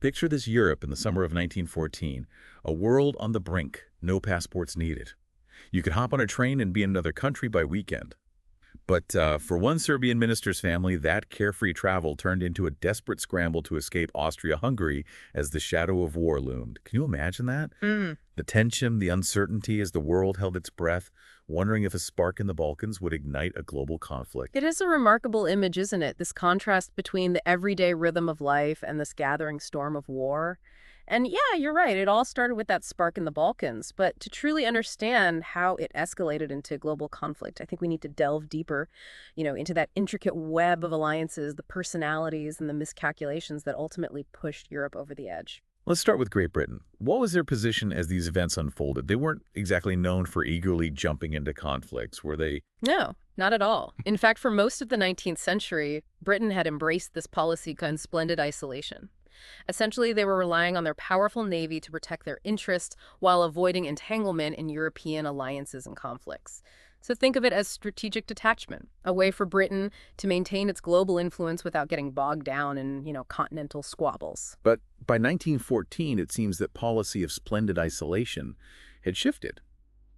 Picture this Europe in the summer of 1914, a world on the brink, no passports needed. You could hop on a train and be in another country by weekend. But for one Serbian minister's family, that carefree travel turned into a desperate scramble to escape Austria-Hungary as the shadow of war loomed. Can you imagine that? Mm. The tension, the uncertainty as the world held its breath, wondering if a spark in the Balkans would ignite a global conflict. It is a remarkable image, isn't it? This contrast between the everyday rhythm of life and this gathering storm of war. And yeah, you're right. It all started with that spark in the Balkans. But to truly understand how it escalated into global conflict, I think we need to delve deeper, into that intricate web of alliances, the personalities, and the miscalculations that ultimately pushed Europe over the edge. Let's start with Great Britain. What was their position as these events unfolded? They weren't exactly known for eagerly jumping into conflicts, were they? No, not at all. In fact, for most of the 19th century, Britain had embraced this policy called splendid isolation. Essentially, they were relying on their powerful navy to protect their interests while avoiding entanglement in European alliances and conflicts. So think of it as strategic detachment, a way for Britain to maintain its global influence without getting bogged down in, continental squabbles. But by 1914, it seems that policy of splendid isolation had shifted.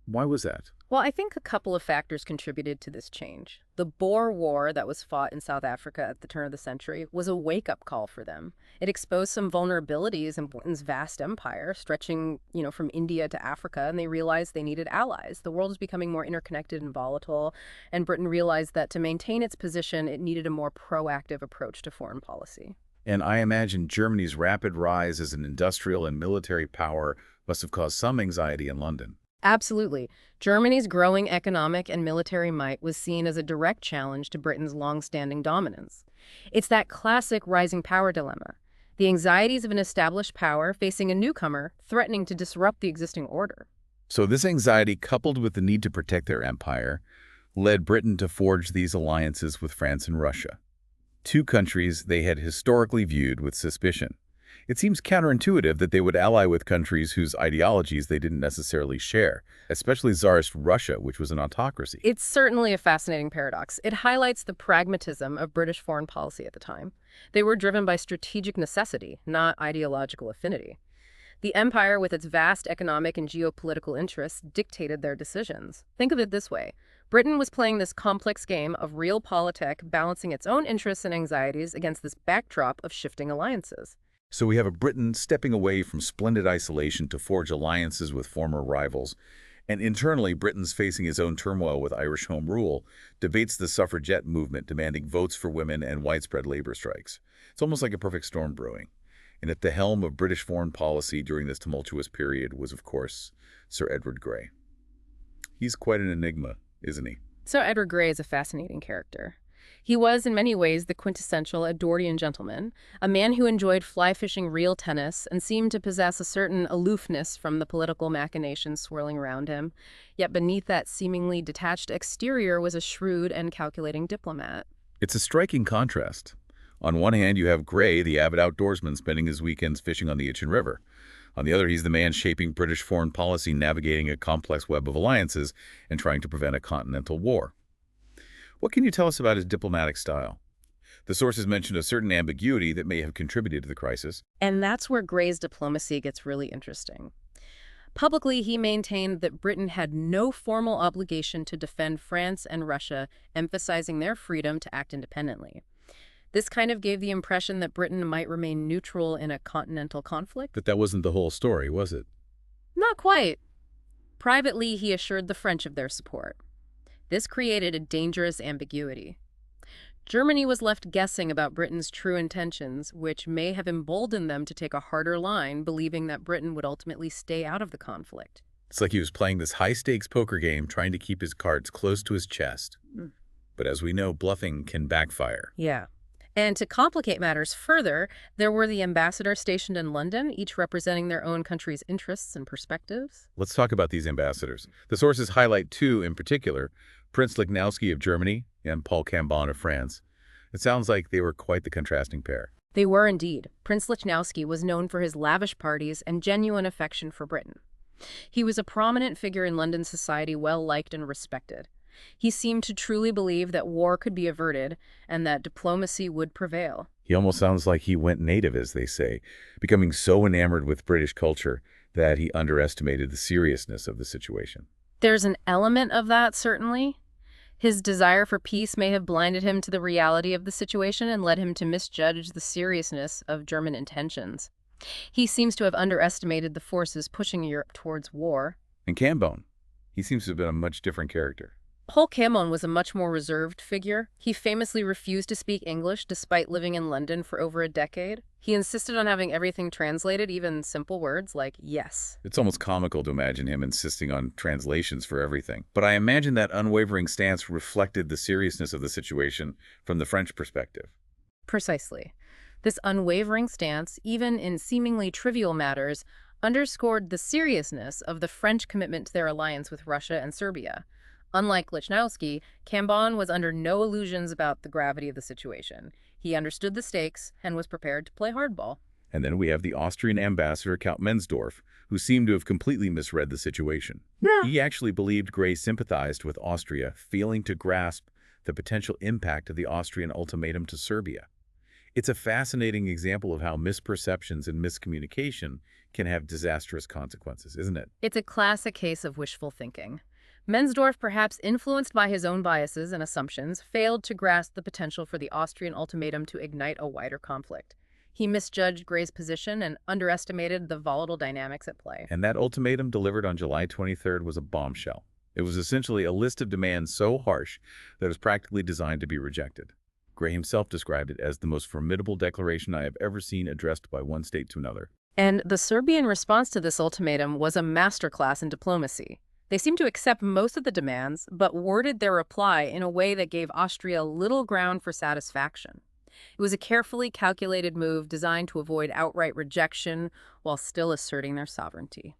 Why was that? Well, I think a couple of factors contributed to this change. The Boer War that was fought in South Africa at the turn of the century was a wake-up call for them. It exposed some vulnerabilities in Britain's vast empire, stretching, from India to Africa, and they realized they needed allies. The world was becoming more interconnected and volatile, and Britain realized that to maintain its position, it needed a more proactive approach to foreign policy. And I imagine Germany's rapid rise as an industrial and military power must have caused some anxiety in London. Absolutely. Germany's growing economic and military might was seen as a direct challenge to Britain's long-standing dominance. It's that classic rising power dilemma, the anxieties of an established power facing a newcomer threatening to disrupt the existing order. So this anxiety, coupled with the need to protect their empire, led Britain to forge these alliances with France and Russia, two countries they had historically viewed with suspicion. It seems counterintuitive that they would ally with countries whose ideologies they didn't necessarily share, especially Tsarist Russia, which was an autocracy. It's certainly a fascinating paradox. It highlights the pragmatism of British foreign policy at the time. They were driven by strategic necessity, not ideological affinity. The empire, with its vast economic and geopolitical interests, dictated their decisions. Think of it this way. Britain was playing this complex game of realpolitik, balancing its own interests and anxieties against this backdrop of shifting alliances. So we have a Britain stepping away from splendid isolation to forge alliances with former rivals. And internally, Britain's facing its own turmoil with Irish Home Rule, debates the suffragette movement demanding votes for women and widespread labor strikes. It's almost like a perfect storm brewing. And at the helm of British foreign policy during this tumultuous period was, of course, Sir Edward Grey. He's quite an enigma, isn't he? Sir Edward Grey is a fascinating character. He was, in many ways, the quintessential Edwardian gentleman, a man who enjoyed fly-fishing real tennis and seemed to possess a certain aloofness from the political machinations swirling around him. Yet beneath that seemingly detached exterior was a shrewd and calculating diplomat. It's a striking contrast. On one hand, you have Grey, the avid outdoorsman spending his weekends fishing on the Itchen River. On the other, he's the man shaping British foreign policy, navigating a complex web of alliances and trying to prevent a continental war. What can you tell us about his diplomatic style? The sources mentioned a certain ambiguity that may have contributed to the crisis. And that's where Grey's diplomacy gets really interesting. Publicly, he maintained that Britain had no formal obligation to defend France and Russia, emphasizing their freedom to act independently. This kind of gave the impression that Britain might remain neutral in a continental conflict. But that wasn't the whole story, was it? Not quite. Privately, he assured the French of their support. This created a dangerous ambiguity. Germany was left guessing about Britain's true intentions, which may have emboldened them to take a harder line, believing that Britain would ultimately stay out of the conflict. It's like he was playing this high-stakes poker game, trying to keep his cards close to his chest. Mm. But as we know, bluffing can backfire. Yeah. And to complicate matters further, there were the ambassadors stationed in London, each representing their own country's interests and perspectives. Let's talk about these ambassadors. The sources highlight two in particular, Prince Lichnowsky of Germany and Paul Cambon of France. It sounds like they were quite the contrasting pair. They were indeed. Prince Lichnowsky was known for his lavish parties and genuine affection for Britain. He was a prominent figure in London society, well-liked and respected. He seemed to truly believe that war could be averted and that diplomacy would prevail. He almost sounds like he went native, as they say, becoming so enamored with British culture that he underestimated the seriousness of the situation. There's an element of that, certainly. His desire for peace may have blinded him to the reality of the situation and led him to misjudge the seriousness of German intentions. He seems to have underestimated the forces pushing Europe towards war. And Cambone, he seems to have been a much different character. Paul Cambone was a much more reserved figure. He famously refused to speak English despite living in London for over a decade. He insisted on having everything translated, even simple words like yes. It's almost comical to imagine him insisting on translations for everything. But I imagine that unwavering stance reflected the seriousness of the situation from the French perspective. Precisely. This unwavering stance, even in seemingly trivial matters, underscored the seriousness of the French commitment to their alliance with Russia and Serbia. Unlike Lichnowsky, Cambon was under no illusions about the gravity of the situation. He understood the stakes and was prepared to play hardball. And then we have the Austrian ambassador, Count Mensdorf, who seemed to have completely misread the situation. He actually believed Gray sympathized with Austria, failing to grasp the potential impact of the Austrian ultimatum to Serbia. It's a fascinating example of how misperceptions and miscommunication can have disastrous consequences, isn't it? It's a classic case of wishful thinking. Mensdorf, perhaps influenced by his own biases and assumptions, failed to grasp the potential for the Austrian ultimatum to ignite a wider conflict. He misjudged Gray's position and underestimated the volatile dynamics at play. And that ultimatum delivered on July 23rd was a bombshell. It was essentially a list of demands so harsh that it was practically designed to be rejected. Gray himself described it as the most formidable declaration I have ever seen addressed by one state to another. And the Serbian response to this ultimatum was a masterclass in diplomacy. They seemed to accept most of the demands, but worded their reply in a way that gave Austria little ground for satisfaction. It was a carefully calculated move designed to avoid outright rejection while still asserting their sovereignty.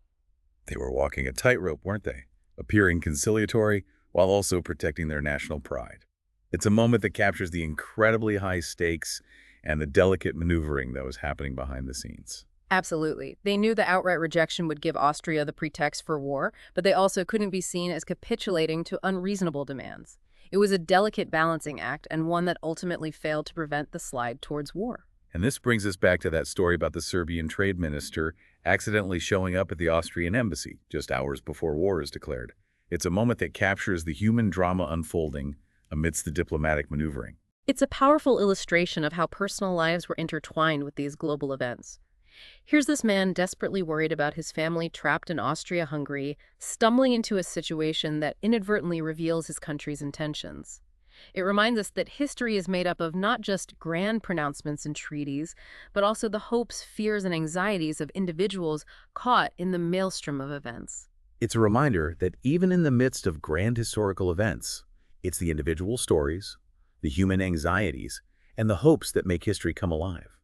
They were walking a tightrope, weren't they? Appearing conciliatory while also protecting their national pride. It's a moment that captures the incredibly high stakes and the delicate maneuvering that was happening behind the scenes. Absolutely. They knew the outright rejection would give Austria the pretext for war, but they also couldn't be seen as capitulating to unreasonable demands. It was a delicate balancing act and one that ultimately failed to prevent the slide towards war. And this brings us back to that story about the Serbian trade minister accidentally showing up at the Austrian embassy just hours before war is declared. It's a moment that captures the human drama unfolding amidst the diplomatic maneuvering. It's a powerful illustration of how personal lives were intertwined with these global events. Here's this man desperately worried about his family trapped in Austria-Hungary, stumbling into a situation that inadvertently reveals his country's intentions. It reminds us that history is made up of not just grand pronouncements and treaties, but also the hopes, fears, and anxieties of individuals caught in the maelstrom of events. It's a reminder that even in the midst of grand historical events, it's the individual stories, the human anxieties, and the hopes that make history come alive.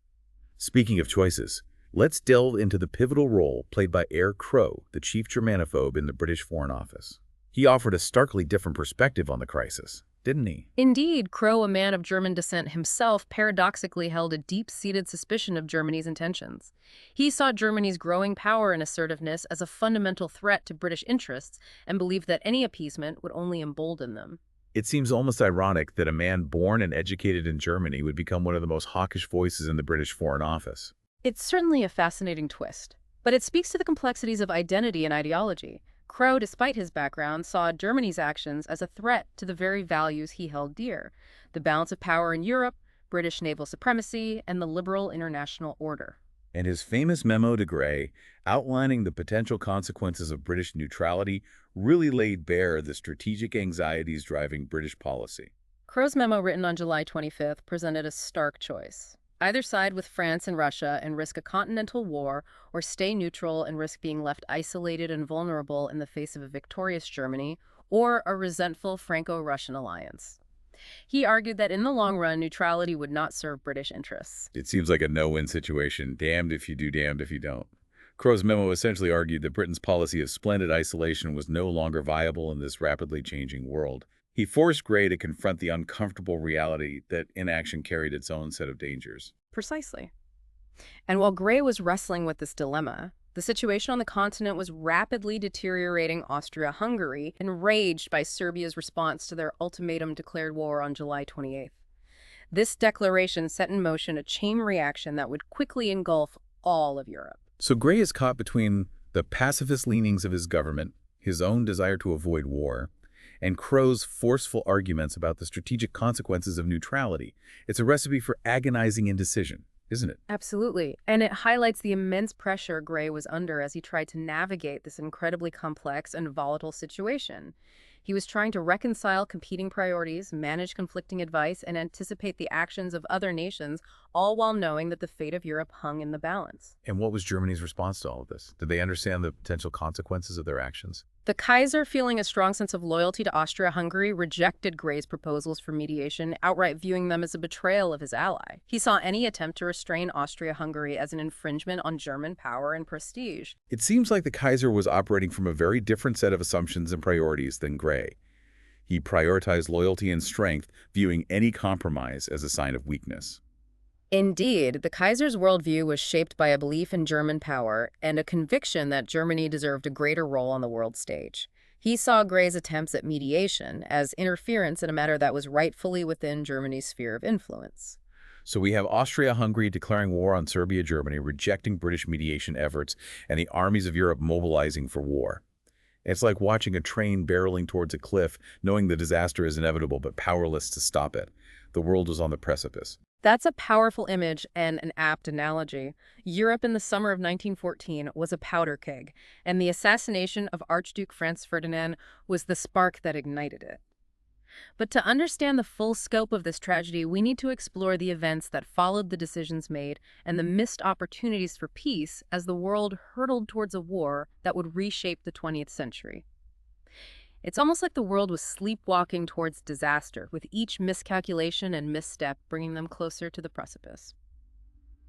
Speaking of choices, let's delve into the pivotal role played by Eyre Crowe, the chief Germanophobe in the British Foreign Office. He offered a starkly different perspective on the crisis, didn't he? Indeed, Crowe, a man of German descent himself, paradoxically held a deep-seated suspicion of Germany's intentions. He saw Germany's growing power and assertiveness as a fundamental threat to British interests and believed that any appeasement would only embolden them. It seems almost ironic that a man born and educated in Germany would become one of the most hawkish voices in the British Foreign Office. It's certainly a fascinating twist, but it speaks to the complexities of identity and ideology. Crowe, despite his background, saw Germany's actions as a threat to the very values he held dear: the balance of power in Europe, British naval supremacy, and the liberal international order. And his famous memo to Gray, outlining the potential consequences of British neutrality, really laid bare the strategic anxieties driving British policy. Crowe's memo, written on July 25th, presented a stark choice. Either side with France and Russia and risk a continental war, or stay neutral and risk being left isolated and vulnerable in the face of a victorious Germany, or a resentful Franco-Russian alliance. He argued that in the long run, neutrality would not serve British interests. It seems like a no-win situation, damned if you do, damned if you don't. Crowe's memo essentially argued that Britain's policy of splendid isolation was no longer viable in this rapidly changing world. He forced Gray to confront the uncomfortable reality that inaction carried its own set of dangers. Precisely. And while Gray was wrestling with this dilemma, The situation on the continent was rapidly deteriorating Austria-Hungary, enraged by Serbia's response to their ultimatum declared war on July 28th. This declaration set in motion a chain reaction that would quickly engulf all of Europe. So Gray is caught between the pacifist leanings of his government, his own desire to avoid war, and Crow's forceful arguments about the strategic consequences of neutrality. It's a recipe for agonizing indecision, isn't it? Absolutely. And it highlights the immense pressure Gray was under as he tried to navigate this incredibly complex and volatile situation. He was trying to reconcile competing priorities, manage conflicting advice, and anticipate the actions of other nations, all while knowing that the fate of Europe hung in the balance. And what was Germany's response to all of this? Did they understand the potential consequences of their actions? The Kaiser, feeling a strong sense of loyalty to Austria-Hungary, rejected Gray's proposals for mediation, outright viewing them as a betrayal of his ally. He saw any attempt to restrain Austria-Hungary as an infringement on German power and prestige. It seems like the Kaiser was operating from a very different set of assumptions and priorities than Gray. He prioritized loyalty and strength, viewing any compromise as a sign of weakness. Indeed, the Kaiser's worldview was shaped by a belief in German power and a conviction that Germany deserved a greater role on the world stage. He saw Gray's attempts at mediation as interference in a matter that was rightfully within Germany's sphere of influence. So we have Austria-Hungary declaring war on Serbia-Germany, rejecting British mediation efforts, and the armies of Europe mobilizing for war. It's like watching a train barreling towards a cliff, knowing the disaster is inevitable but powerless to stop it. The world was on the precipice. That's a powerful image and an apt analogy. Europe in the summer of 1914 was a powder keg, and the assassination of Archduke Franz Ferdinand was the spark that ignited it. But to understand the full scope of this tragedy, we need to explore the events that followed the decisions made and the missed opportunities for peace as the world hurtled towards a war that would reshape the 20th century. It's almost like the world was sleepwalking towards disaster, with each miscalculation and misstep bringing them closer to the precipice.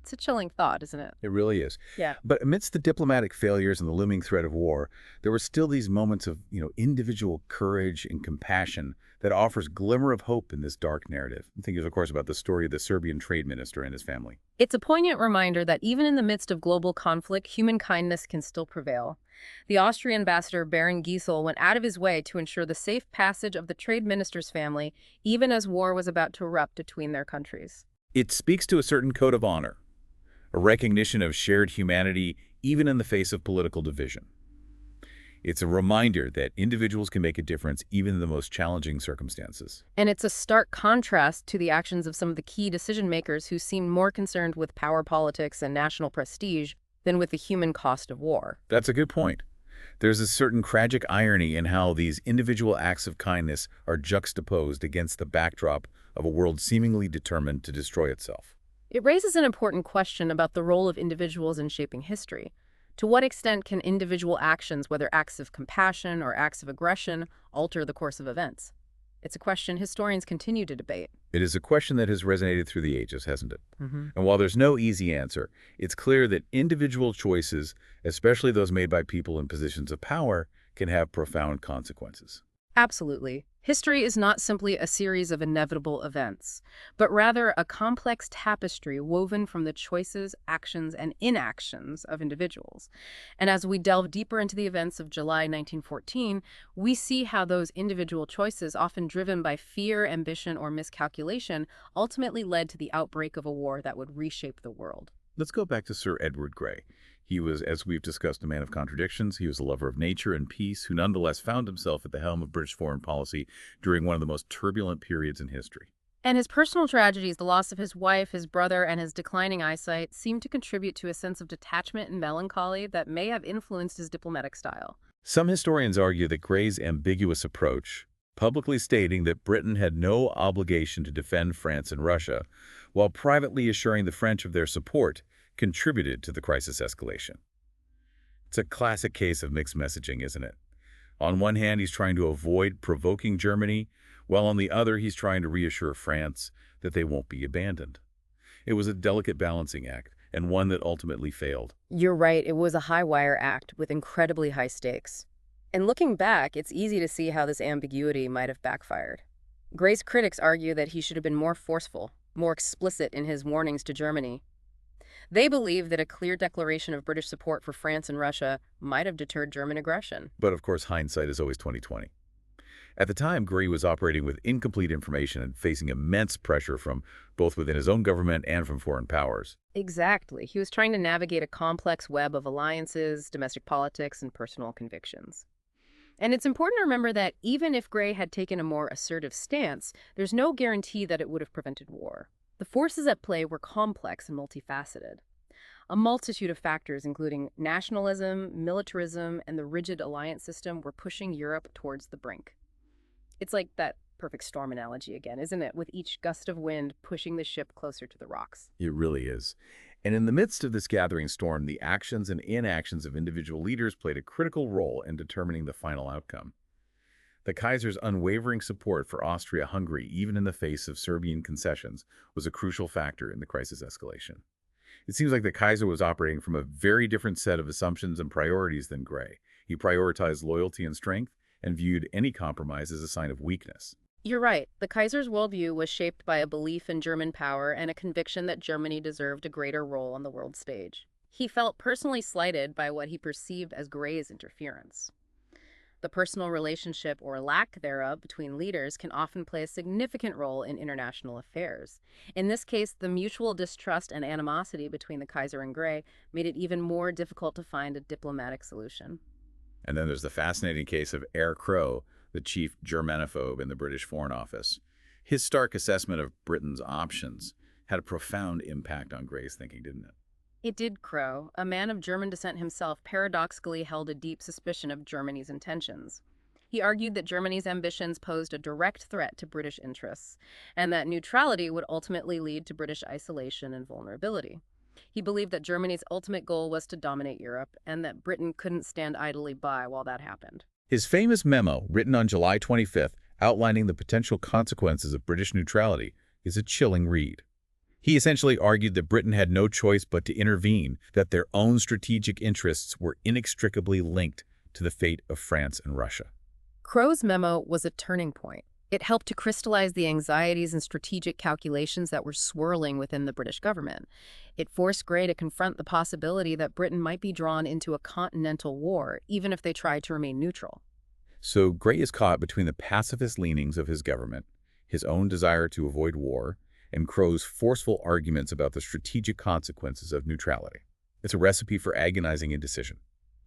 It's a chilling thought, isn't it? It really is. Yeah. But amidst the diplomatic failures and the looming threat of war, there were still these moments of, individual courage and compassion that offers glimmer of hope in this dark narrative. I'm thinking, of course, about the story of the Serbian trade minister and his family. It's a poignant reminder that even in the midst of global conflict, human kindness can still prevail. The Austrian ambassador Baron Giesel went out of his way to ensure the safe passage of the trade minister's family, even as war was about to erupt between their countries. It speaks to a certain code of honor, a recognition of shared humanity even in the face of political division. It's a reminder that individuals can make a difference even in the most challenging circumstances. And it's a stark contrast to the actions of some of the key decision-makers who seemed more concerned with power politics and national prestige than with the human cost of war. That's a good point. There's a certain tragic irony in how these individual acts of kindness are juxtaposed against the backdrop of a world seemingly determined to destroy itself. It raises an important question about the role of individuals in shaping history. To what extent can individual actions, whether acts of compassion or acts of aggression, alter the course of events? It's a question historians continue to debate. It is a question that has resonated through the ages, hasn't it? Mm-hmm. And while there's no easy answer, it's clear that individual choices, especially those made by people in positions of power, can have profound consequences. Absolutely. History is not simply a series of inevitable events, but rather a complex tapestry woven from the choices, actions, and inactions of individuals. And as we delve deeper into the events of July 1914, we see how those individual choices, often driven by fear, ambition, or miscalculation, ultimately led to the outbreak of a war that would reshape the world. Let's go back to Sir Edward Grey. He was, as we've discussed, a man of contradictions. He was a lover of nature and peace who nonetheless found himself at the helm of British foreign policy during one of the most turbulent periods in history. And his personal tragedies, the loss of his wife, his brother, and his declining eyesight, seem to contribute to a sense of detachment and melancholy that may have influenced his diplomatic style. Some historians argue that Grey's ambiguous approach, publicly stating that Britain had no obligation to defend France and Russia, while privately assuring the French of their support, contributed to the crisis escalation. It's a classic case of mixed messaging, isn't it? On one hand, he's trying to avoid provoking Germany, while on the other, he's trying to reassure France that they won't be abandoned. It was a delicate balancing act, and one that ultimately failed. You're right, it was a high-wire act with incredibly high stakes. And looking back, it's easy to see how this ambiguity might have backfired. Gray's critics argue that he should have been more forceful, more explicit in his warnings to Germany. They believed that a clear declaration of British support for France and Russia might have deterred German aggression. But of course, hindsight is always 20/20. At the time, Gray was operating with incomplete information and facing immense pressure from both within his own government and from foreign powers. Exactly. He was trying to navigate a complex web of alliances, domestic politics, and personal convictions. And it's important to remember that even if Gray had taken a more assertive stance, there's no guarantee that it would have prevented war. The forces at play were complex and multifaceted. A multitude of factors, including nationalism, militarism, and the rigid alliance system, were pushing Europe towards the brink. It's like that perfect storm analogy again, isn't it? With each gust of wind pushing the ship closer to the rocks. It really is. And in the midst of this gathering storm, the actions and inactions of individual leaders played a critical role in determining the final outcome. The Kaiser's unwavering support for Austria-Hungary, even in the face of Serbian concessions, was a crucial factor in the crisis escalation. It seems like the Kaiser was operating from a very different set of assumptions and priorities than Gray. He prioritized loyalty and strength and viewed any compromise as a sign of weakness. You're right. The Kaiser's worldview was shaped by a belief in German power and a conviction that Germany deserved a greater role on the world stage. He felt personally slighted by what he perceived as Gray's interference. The personal relationship or lack thereof between leaders can often play a significant role in international affairs. In this case, the mutual distrust and animosity between the Kaiser and Gray made it even more difficult to find a diplomatic solution. And then there's the fascinating case of Eyre Crowe, the chief Germanophobe in the British Foreign Office. His stark assessment of Britain's options had a profound impact on Gray's thinking, didn't it? It did. Crowe, a man of German descent himself, paradoxically held a deep suspicion of Germany's intentions. He argued that Germany's ambitions posed a direct threat to British interests, and that neutrality would ultimately lead to British isolation and vulnerability. He believed that Germany's ultimate goal was to dominate Europe, and that Britain couldn't stand idly by while that happened. His famous memo, written on July 25th, outlining the potential consequences of British neutrality, is a chilling read. He essentially argued that Britain had no choice but to intervene, that their own strategic interests were inextricably linked to the fate of France and Russia. Crowe's memo was a turning point. It helped to crystallize the anxieties and strategic calculations that were swirling within the British government. It forced Gray to confront the possibility that Britain might be drawn into a continental war, even if they tried to remain neutral. So Gray is caught between the pacifist leanings of his government, his own desire to avoid war, and Crowe's forceful arguments about the strategic consequences of neutrality. It's a recipe for agonizing indecision.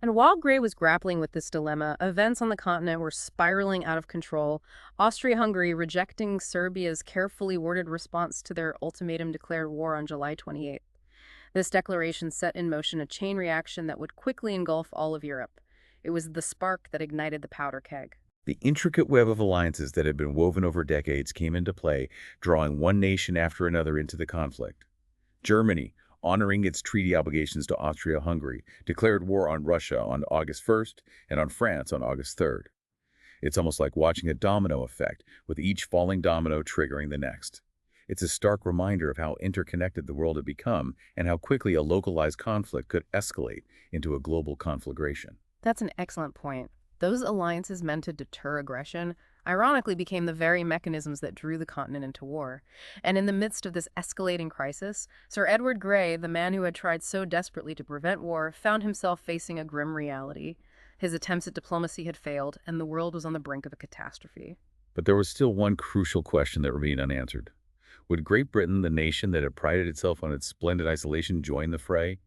And while Gray was grappling with this dilemma, events on the continent were spiraling out of control, Austria-Hungary rejecting Serbia's carefully worded response to their ultimatum declared war on July 28th. This declaration set in motion a chain reaction that would quickly engulf all of Europe. It was the spark that ignited the powder keg. The intricate web of alliances that had been woven over decades came into play, drawing one nation after another into the conflict. Germany, honoring its treaty obligations to Austria-Hungary, declared war on Russia on August 1st and on France on August 3rd. It's almost like watching a domino effect, with each falling domino triggering the next. It's a stark reminder of how interconnected the world had become and how quickly a localized conflict could escalate into a global conflagration. That's an excellent point. Those alliances meant to deter aggression, ironically became the very mechanisms that drew the continent into war. And in the midst of this escalating crisis, Sir Edward Grey, the man who had tried so desperately to prevent war, found himself facing a grim reality. His attempts at diplomacy had failed, and the world was on the brink of a catastrophe. But there was still one crucial question that remained unanswered. Would Great Britain, the nation that had prided itself on its splendid isolation, join the fray?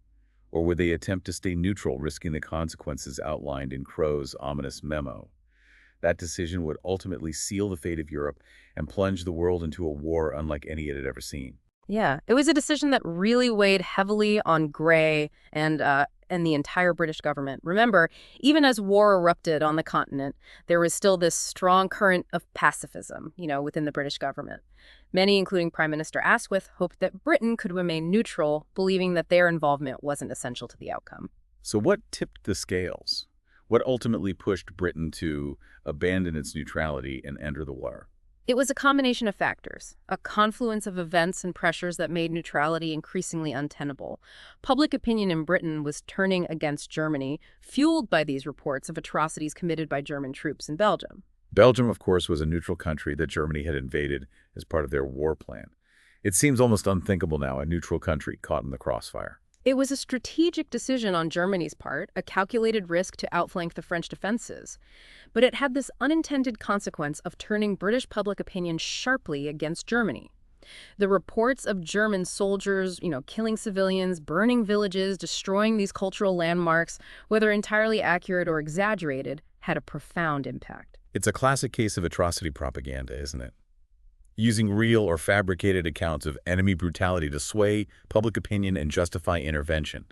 Or would they attempt to stay neutral, risking the consequences outlined in Crowe's ominous memo? That decision would ultimately seal the fate of Europe and plunge the world into a war unlike any it had ever seen. Yeah, it was a decision that really weighed heavily on Grey and the entire British government. Remember, even as war erupted on the continent, there was still this strong current of pacifism, within the British government. Many, including Prime Minister Asquith, hoped that Britain could remain neutral, believing that their involvement wasn't essential to the outcome. So what tipped the scales? What ultimately pushed Britain to abandon its neutrality and enter the war? It was a combination of factors, a confluence of events and pressures that made neutrality increasingly untenable. Public opinion in Britain was turning against Germany, fueled by these reports of atrocities committed by German troops in Belgium. Belgium, of course, was a neutral country that Germany had invaded as part of their war plan. It seems almost unthinkable now, a neutral country caught in the crossfire. It was a strategic decision on Germany's part, a calculated risk to outflank the French defenses. But it had this unintended consequence of turning British public opinion sharply against Germany. The reports of German soldiers, killing civilians, burning villages, destroying these cultural landmarks, whether entirely accurate or exaggerated, had a profound impact. It's a classic case of atrocity propaganda, isn't it? Using real or fabricated accounts of enemy brutality to sway public opinion and justify intervention.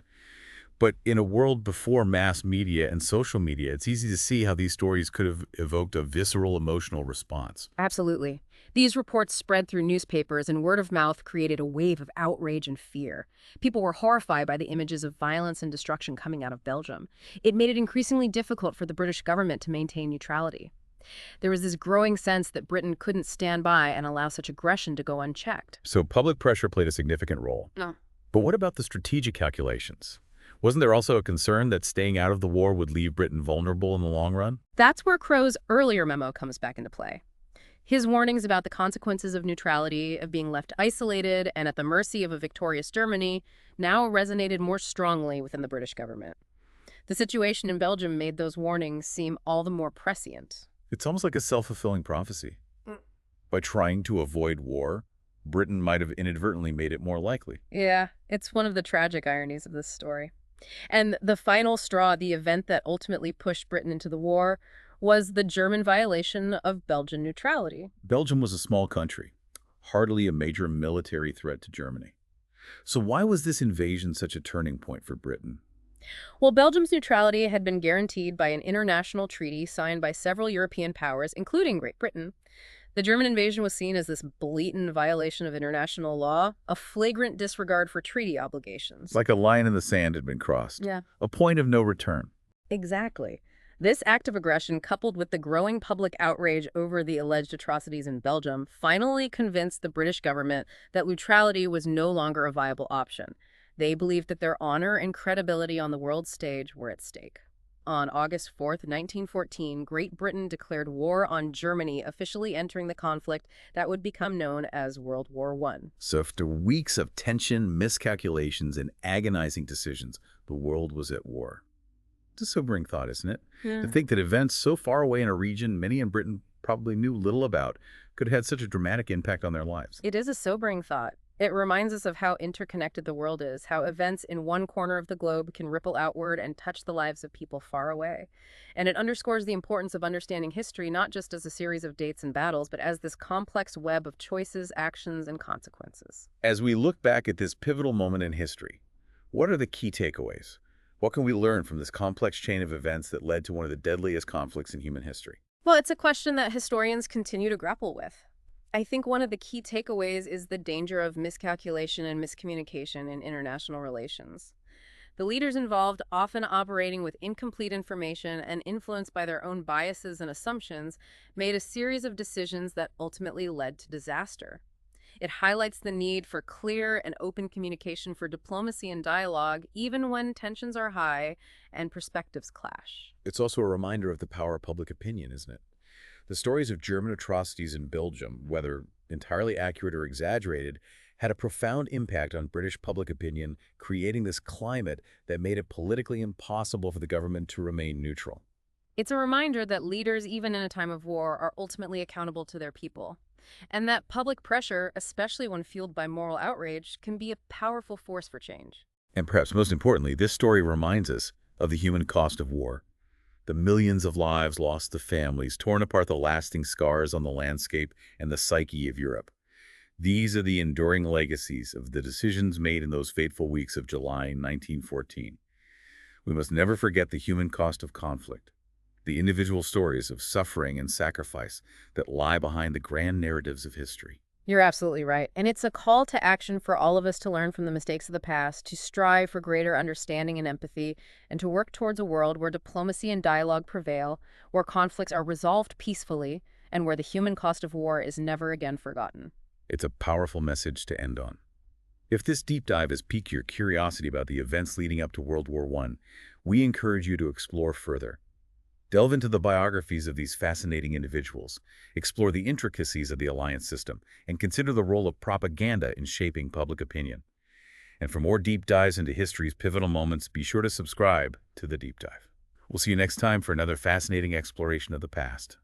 But in a world before mass media and social media, it's easy to see how these stories could have evoked a visceral emotional response. Absolutely. These reports spread through newspapers, and word of mouth created a wave of outrage and fear. People were horrified by the images of violence and destruction coming out of Belgium. It made it increasingly difficult for the British government to maintain neutrality. There was this growing sense that Britain couldn't stand by and allow such aggression to go unchecked. So public pressure played a significant role. No. But what about the strategic calculations? Wasn't there also a concern that staying out of the war would leave Britain vulnerable in the long run? That's where Crow's earlier memo comes back into play. His warnings about the consequences of neutrality, of being left isolated and at the mercy of a victorious Germany, now resonated more strongly within the British government. The situation in Belgium made those warnings seem all the more prescient. It's almost like a self-fulfilling prophecy. By trying to avoid war, Britain might have inadvertently made it more likely. Yeah, it's one of the tragic ironies of this story. And the final straw, the event that ultimately pushed Britain into the war, was the German violation of Belgian neutrality. Belgium was a small country, hardly a major military threat to Germany. So why was this invasion such a turning point for Britain? Well, Belgium's neutrality had been guaranteed by an international treaty signed by several European powers, including Great Britain. The German invasion was seen as this blatant violation of international law, a flagrant disregard for treaty obligations. Like a line in the sand had been crossed. Yeah. A point of no return. Exactly. This act of aggression, coupled with the growing public outrage over the alleged atrocities in Belgium, finally convinced the British government that neutrality was no longer a viable option. They believed that their honor and credibility on the world stage were at stake. On August 4th, 1914, Great Britain declared war on Germany, officially entering the conflict that would become known as World War I. So after weeks of tension, miscalculations, and agonizing decisions, the world was at war. It's a sobering thought, isn't it? Yeah. To think that events so far away in a region many in Britain probably knew little about could have had such a dramatic impact on their lives. It is a sobering thought. It reminds us of how interconnected the world is, how events in one corner of the globe can ripple outward and touch the lives of people far away. And it underscores the importance of understanding history not just as a series of dates and battles, but as this complex web of choices, actions, and consequences. As we look back at this pivotal moment in history, what are the key takeaways? What can we learn from this complex chain of events that led to one of the deadliest conflicts in human history? Well, it's a question that historians continue to grapple with. I think one of the key takeaways is the danger of miscalculation and miscommunication in international relations. The leaders involved, often operating with incomplete information and influenced by their own biases and assumptions, made a series of decisions that ultimately led to disaster. It highlights the need for clear and open communication, for diplomacy and dialogue, even when tensions are high and perspectives clash. It's also a reminder of the power of public opinion, isn't it? The stories of German atrocities in Belgium, whether entirely accurate or exaggerated, had a profound impact on British public opinion, creating this climate that made it politically impossible for the government to remain neutral. It's a reminder that leaders, even in a time of war, are ultimately accountable to their people, and that public pressure, especially when fueled by moral outrage, can be a powerful force for change. And perhaps most importantly, this story reminds us of the human cost of war. The millions of lives lost to families, torn apart, the lasting scars on the landscape and the psyche of Europe. These are the enduring legacies of the decisions made in those fateful weeks of July 1914. We must never forget the human cost of conflict, the individual stories of suffering and sacrifice that lie behind the grand narratives of history. You're absolutely right. And it's a call to action for all of us to learn from the mistakes of the past, to strive for greater understanding and empathy, and to work towards a world where diplomacy and dialogue prevail, where conflicts are resolved peacefully, and where the human cost of war is never again forgotten. It's a powerful message to end on. If this deep dive has piqued your curiosity about the events leading up to World War I, we encourage you to explore further. Delve into the biographies of these fascinating individuals, explore the intricacies of the alliance system, and consider the role of propaganda in shaping public opinion. And for more deep dives into history's pivotal moments, be sure to subscribe to The Deep Dive. We'll see you next time for another fascinating exploration of the past.